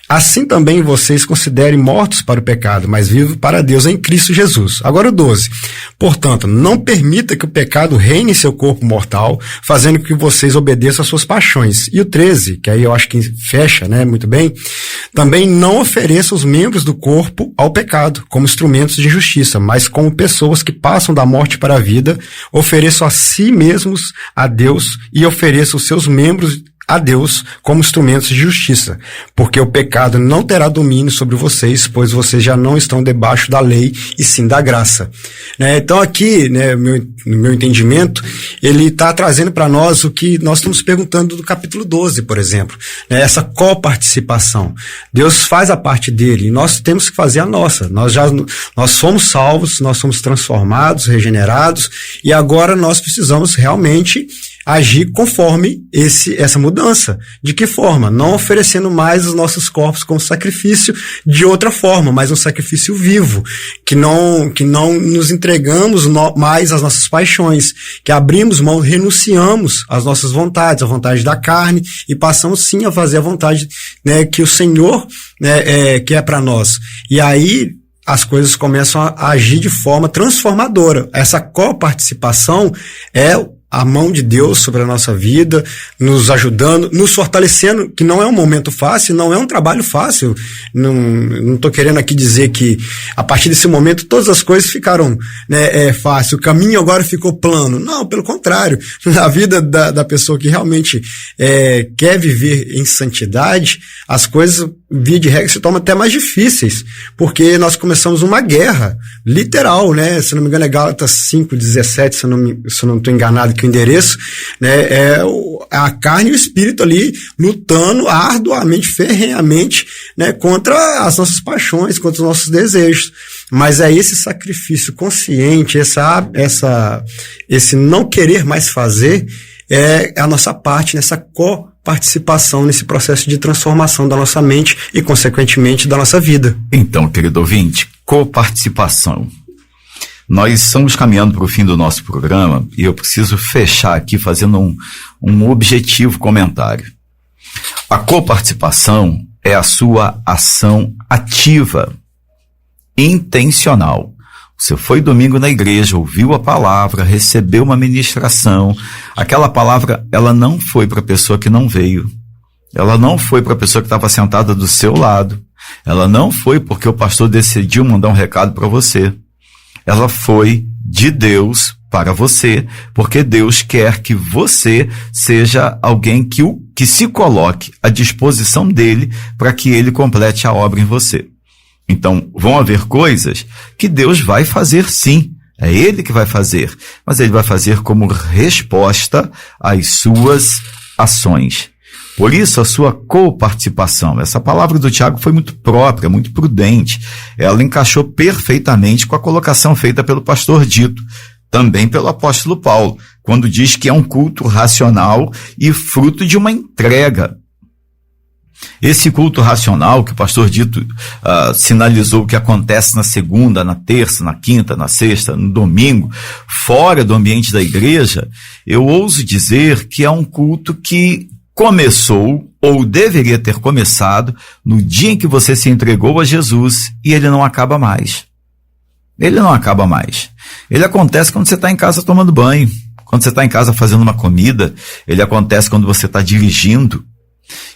Assim também vocês considerem mortos para o pecado, mas vivos para Deus em Cristo Jesus. Agora o 12. Portanto, não permita que o pecado reine em seu corpo mortal, fazendo com que vocês obedeçam às suas paixões. E o 13, que aí eu acho que fecha, né, muito bem, também não ofereçam os membros do corpo ao pecado, como instrumentos de injustiça, mas como pessoas que passam da morte para a vida, ofereçam a si mesmos a Deus e ofereçam os seus membros a Deus como instrumentos de justiça, porque o pecado não terá domínio sobre vocês, pois vocês já não estão debaixo da lei e sim da graça. Então aqui, né, no meu entendimento, ele está trazendo para nós o que nós estamos perguntando do capítulo 12, por exemplo, né, essa coparticipação. Deus faz a parte dele e nós temos que fazer a nossa. Nós somos salvos, nós somos transformados, regenerados, e agora nós precisamos realmente agir conforme essa mudança. De que forma? Não oferecendo mais os nossos corpos como sacrifício de outra forma, mas um sacrifício vivo, que não nos entregamos mais às nossas paixões, que abrimos mão, renunciamos às nossas vontades, à vontade da carne, e passamos sim a fazer a vontade, né, que o Senhor, né, quer para nós. E aí as coisas começam a agir de forma transformadora. Essa coparticipação é a mão de Deus sobre a nossa vida, nos ajudando, nos fortalecendo, que não é um momento fácil, não é um trabalho fácil. Não estou querendo aqui dizer que a partir desse momento todas as coisas ficaram, né, fácil, o caminho agora ficou plano. Não, pelo contrário. Na vida da pessoa que realmente quer viver em santidade, as coisas, via de regra, se tornam até mais difíceis, porque nós começamos uma guerra, literal, né? Se não me engano é Gálatas 5:17, se eu não estou enganado aqui o endereço, né? É a carne e o espírito ali lutando arduamente, ferrenhamente, né? Contra as nossas paixões, contra os nossos desejos. Mas é esse sacrifício consciente, esse não querer mais fazer, é a nossa parte nessa participação nesse processo de transformação da nossa mente e, consequentemente, da nossa vida. Então, querido ouvinte, coparticipação. Nós estamos caminhando para o fim do nosso programa e eu preciso fechar aqui fazendo um objetivo comentário. A coparticipação é a sua ação ativa, intencional. Você foi domingo na igreja, ouviu a palavra, recebeu uma ministração. Aquela palavra, ela não foi para a pessoa que não veio. Ela não foi para a pessoa que estava sentada do seu lado. Ela não foi porque o pastor decidiu mandar um recado para você. Ela foi de Deus para você, porque Deus quer que você seja alguém que se coloque à disposição dele para que ele complete a obra em você. Então, vão haver coisas que Deus vai fazer sim, é Ele que vai fazer, mas Ele vai fazer como resposta às suas ações. Por isso, a sua coparticipação. Essa palavra do Tiago foi muito própria, muito prudente. Ela encaixou perfeitamente com a colocação feita pelo pastor Dito, também pelo apóstolo Paulo, quando diz que é um culto racional e fruto de uma entrega. Esse culto racional que o pastor Dito sinalizou que acontece na segunda, na terça, na quinta, na sexta, no domingo, fora do ambiente da igreja, eu ouso dizer que é um culto que começou ou deveria ter começado no dia em que você se entregou a Jesus e ele não acaba mais. Ele não acaba mais. Ele acontece quando você está em casa tomando banho, quando você está em casa fazendo uma comida, ele acontece quando você está dirigindo.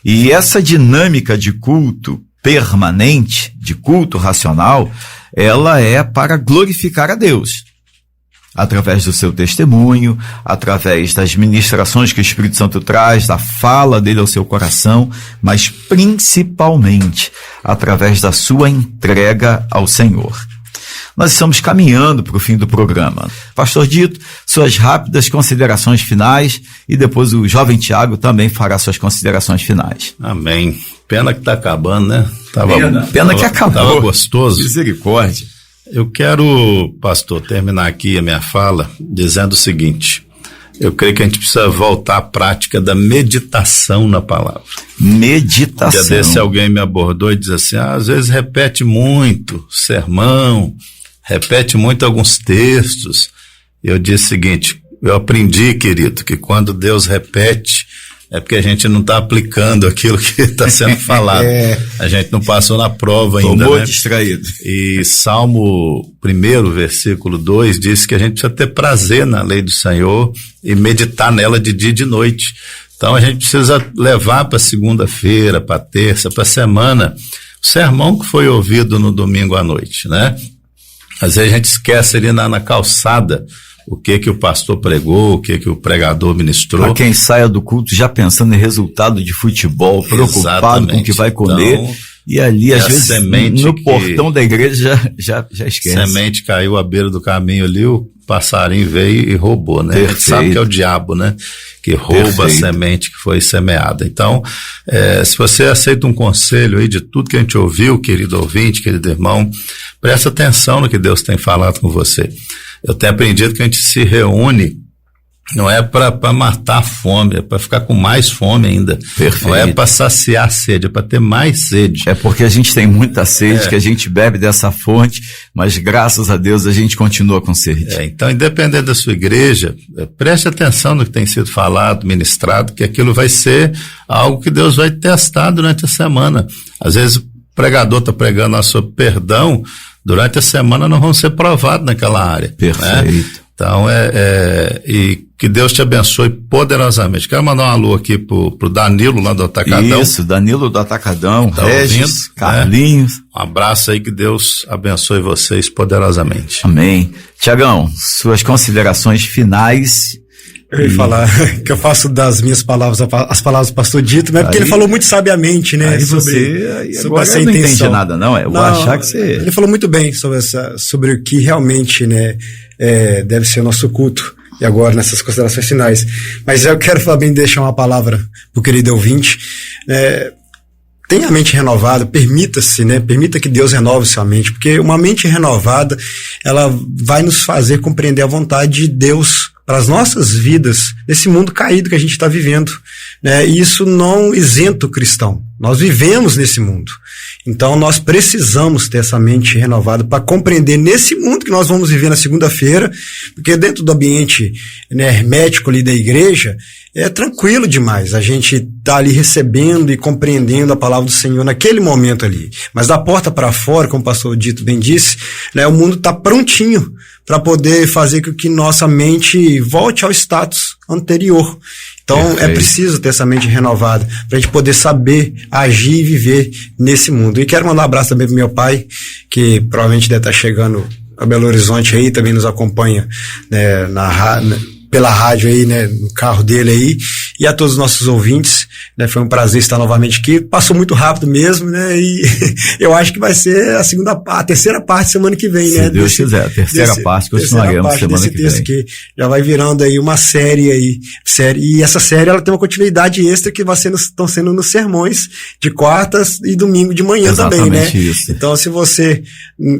E essa dinâmica de culto permanente, de culto racional, ela é para glorificar a Deus, através do seu testemunho, através das ministrações que o Espírito Santo traz, da fala dele ao seu coração, mas principalmente através da sua entrega ao Senhor. Nós estamos caminhando para o fim do programa. Pastor Dito, suas rápidas considerações finais, e depois o jovem Tiago também fará suas considerações finais. Amém. Pena que está acabando, né? Pena que acabou. Estava gostoso. Misericórdia. Eu quero, pastor, terminar aqui a minha fala dizendo o seguinte: eu creio que a gente precisa voltar à prática da meditação na palavra. Meditação. Um dia desse alguém me abordou e disse assim: às vezes repete muito sermão, repete muito alguns textos. Eu disse o seguinte: eu aprendi, querido, que quando Deus repete, é porque a gente não está aplicando aquilo que está sendo falado. A gente não passou na prova ainda, Tomou, né? Distraído. E Salmo 1, versículo 2, diz que a gente precisa ter prazer na lei do Senhor e meditar nela de dia e de noite. Então a gente precisa levar para segunda-feira, para terça, para semana, o sermão que foi ouvido no domingo à noite, né? Às vezes a gente esquece ali na calçada o que o pastor pregou, o que o pregador ministrou. Para quem saia do culto já pensando em resultado de futebol, preocupado Exatamente. com o que vai comer, então, e ali às vezes no portão da igreja já esquece. Semente caiu à beira do caminho ali, o passarinho veio e roubou, né? Perfeito. A gente sabe que é o diabo, né? Que rouba a semente que foi semeada. Então, se você aceita um conselho aí de tudo que a gente ouviu, querido ouvinte, querido irmão, presta atenção no que Deus tem falado com você. Eu tenho aprendido que a gente se reúne, não é para matar a fome, é para ficar com mais fome ainda. Perfeito. Não é para saciar a sede, é para ter mais sede. É porque a gente tem muita sede, que a gente bebe dessa fonte, mas graças a Deus a gente continua com sede. Então, independente da sua igreja, preste atenção no que tem sido falado, ministrado, que aquilo vai ser algo que Deus vai testar durante a semana. Às vezes o pregador está pregando sobre perdão, durante a semana nós vamos ser provados naquela área. Perfeito. Né? Então, e que Deus te abençoe poderosamente. Quero mandar um alô aqui pro Danilo, lá do Atacadão. Isso, Danilo do Atacadão, tá Regis, ouvindo, Carlinhos. Né? Um abraço aí, que Deus abençoe vocês poderosamente. Amém. Tiagão, suas considerações finais. Eu ia falar que eu faço das minhas palavras as palavras do pastor Dito, mas porque ele falou muito sabiamente, né? Aí sobre essa intenção. Não entendi nada, não. Eu vou achar que você... Ele falou muito bem sobre o que realmente, né, deve ser o nosso culto. E agora, nessas considerações finais. Mas eu quero também deixar uma palavra pro querido ouvinte. Tenha a mente renovada, permita-se, né? Permita que Deus renove sua mente, porque uma mente renovada, ela vai nos fazer compreender a vontade de Deus para as nossas vidas, nesse mundo caído que a gente está vivendo, né? E isso não isenta o cristão. Nós vivemos nesse mundo. Então nós precisamos ter essa mente renovada para compreender nesse mundo que nós vamos viver na segunda-feira, porque dentro do ambiente, né, hermético ali da igreja, é tranquilo demais. A gente tá ali recebendo e compreendendo a palavra do Senhor naquele momento ali. Mas da porta para fora, como o pastor Dito bem disse, né, o mundo tá prontinho para poder fazer com que nossa mente volte ao status anterior. Então, Perfeito. É preciso ter essa mente renovada para a gente poder saber agir e viver nesse mundo. E quero mandar um abraço também pro meu pai, que provavelmente deve estar chegando a Belo Horizonte aí, também nos acompanha, né, pela rádio aí, né, no carro dele aí, e a todos os nossos ouvintes, né, foi um prazer estar novamente aqui, passou muito rápido mesmo, né, e eu acho que vai ser a terceira parte semana que vem, né. Se Deus quiser, a terceira parte continuaremos semana que vem. Aqui, já vai virando aí uma série aí, e essa série ela tem uma continuidade extra que estão sendo nos sermões de quartas e domingo de manhã. Exatamente também, né. Isso. Então, se você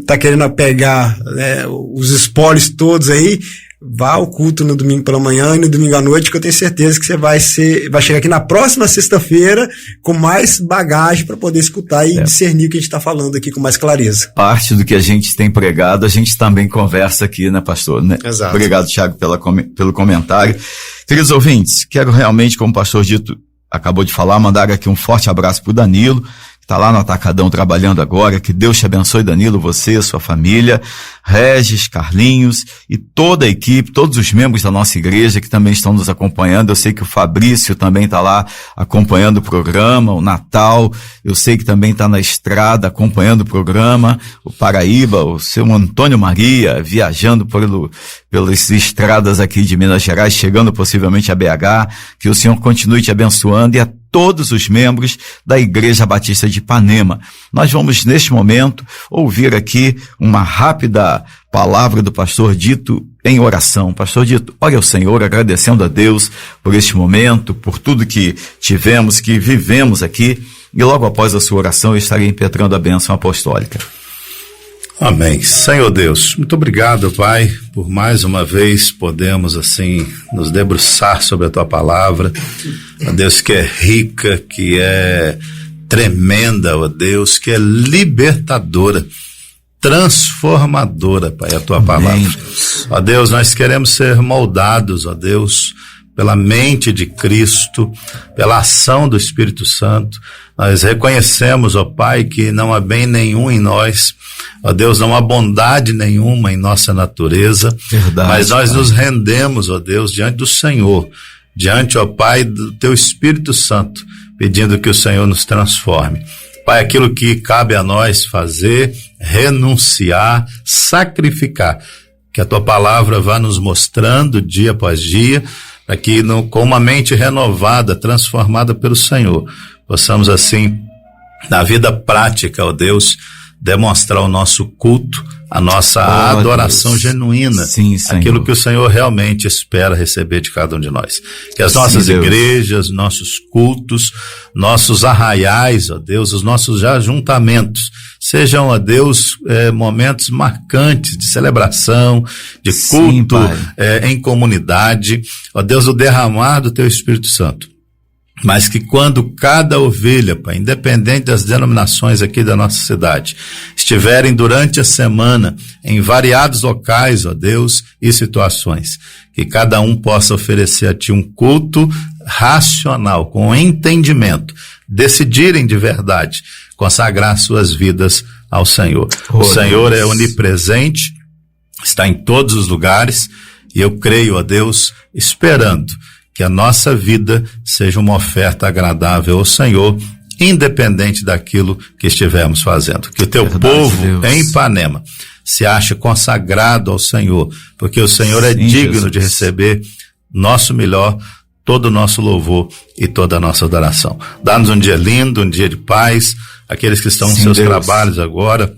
tá querendo pegar, né, os spoilers todos aí, vá ao culto no domingo pela manhã e no domingo à noite, que eu tenho certeza que você vai chegar aqui na próxima sexta-feira com mais bagagem para poder escutar e discernir o que a gente está falando aqui com mais clareza. Parte do que a gente tem pregado, a gente também conversa aqui, né, pastor? Né? Exato. Obrigado, Tiago, pelo comentário. Queridos ouvintes, quero realmente, como o pastor Dito acabou de falar, mandar aqui um forte abraço para o Danilo, que está lá no Atacadão trabalhando agora. Que Deus te abençoe, Danilo, você, sua família, Regis, Carlinhos e toda a equipe, todos os membros da nossa igreja que também estão nos acompanhando. Eu sei que o Fabrício também está lá acompanhando o programa, o Natal, eu sei que também está na estrada acompanhando o programa, o Paraíba, o seu Antônio Maria, viajando pelas estradas aqui de Minas Gerais, chegando possivelmente a BH. Que o Senhor continue te abençoando, e a todos os membros da Igreja Batista de Ipanema. Nós vamos, neste momento, ouvir aqui uma rápida palavra do pastor Dito em oração. Pastor Dito, ore ao Senhor, agradecendo a Deus por este momento, por tudo que tivemos, que vivemos aqui, e logo após a sua oração eu estarei impetrando a bênção apostólica. Amém. Senhor Deus, muito obrigado, Pai, por mais uma vez podemos assim nos debruçar sobre a Tua palavra, ó Deus, que é rica, que é tremenda, ó Deus, que é libertadora, transformadora, Pai, a Tua palavra. Ó Deus, nós queremos ser moldados, ó Deus, pela mente de Cristo, pela ação do Espírito Santo. Nós reconhecemos, ó Pai, que não há bem nenhum em nós, ó Deus, não há bondade nenhuma em nossa natureza. Verdade, mas nós, Pai, nos rendemos, ó Deus, diante do Senhor, diante, ó Pai, do Teu Espírito Santo, pedindo que o Senhor nos transforme. Pai, aquilo que cabe a nós fazer, renunciar, sacrificar, que a Tua palavra vá nos mostrando dia após dia, para que com uma mente renovada, transformada pelo Senhor, possamos assim, na vida prática, ó Deus, demonstrar o nosso culto, a nossa adoração genuína. Sim, aquilo que o Senhor realmente espera receber de cada um de nós. Que as nossas igrejas, nossos cultos, nossos arraiais, ó Deus, os nossos ajuntamentos, sejam, ó Deus, momentos marcantes de celebração, de culto, em comunidade. Ó Deus, o derramar do Teu Espírito Santo. Mas que quando cada ovelha, Pai, independente das denominações aqui da nossa cidade, estiverem durante a semana em variados locais, ó Deus, e situações, que cada um possa oferecer a Ti um culto racional, com entendimento, decidirem de verdade, consagrar suas vidas ao Senhor. O Senhor é onipresente, está em todos os lugares, e eu creio, ó Deus, esperando que a nossa vida seja uma oferta agradável ao Senhor, independente daquilo que estivermos fazendo. Que o Teu povo, Deus, em Ipanema se ache consagrado ao Senhor, porque o Senhor é digno, Jesus, de receber nosso melhor, todo o nosso louvor e toda a nossa adoração. Dá-nos um dia lindo, um dia de paz. Aqueles que estão nos seus trabalhos agora,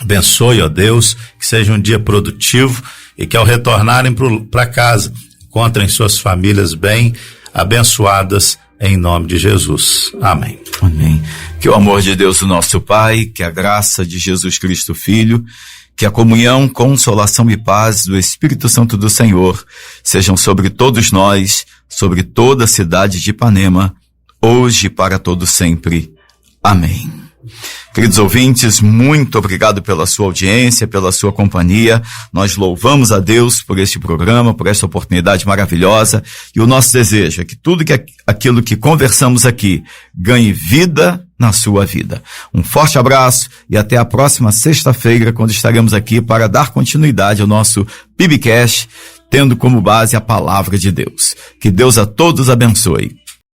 abençoe, ó Deus, que seja um dia produtivo e que ao retornarem para casa, encontrem suas famílias bem abençoadas, em nome de Jesus. Amém. Amém. Que o amor de Deus, o nosso Pai, que a graça de Jesus Cristo Filho, que a comunhão, consolação e paz do Espírito Santo do Senhor sejam sobre todos nós, sobre toda a cidade de Ipanema, hoje e para todo sempre. Amém. Queridos ouvintes, muito obrigado pela sua audiência, pela sua companhia. Nós louvamos a Deus por este programa, por esta oportunidade maravilhosa, e o nosso desejo é que tudo aquilo que conversamos aqui ganhe vida na sua vida. Um forte abraço e até a próxima sexta-feira, quando estaremos aqui para dar continuidade ao nosso PIBcast, tendo como base a palavra de Deus. Que Deus a todos abençoe.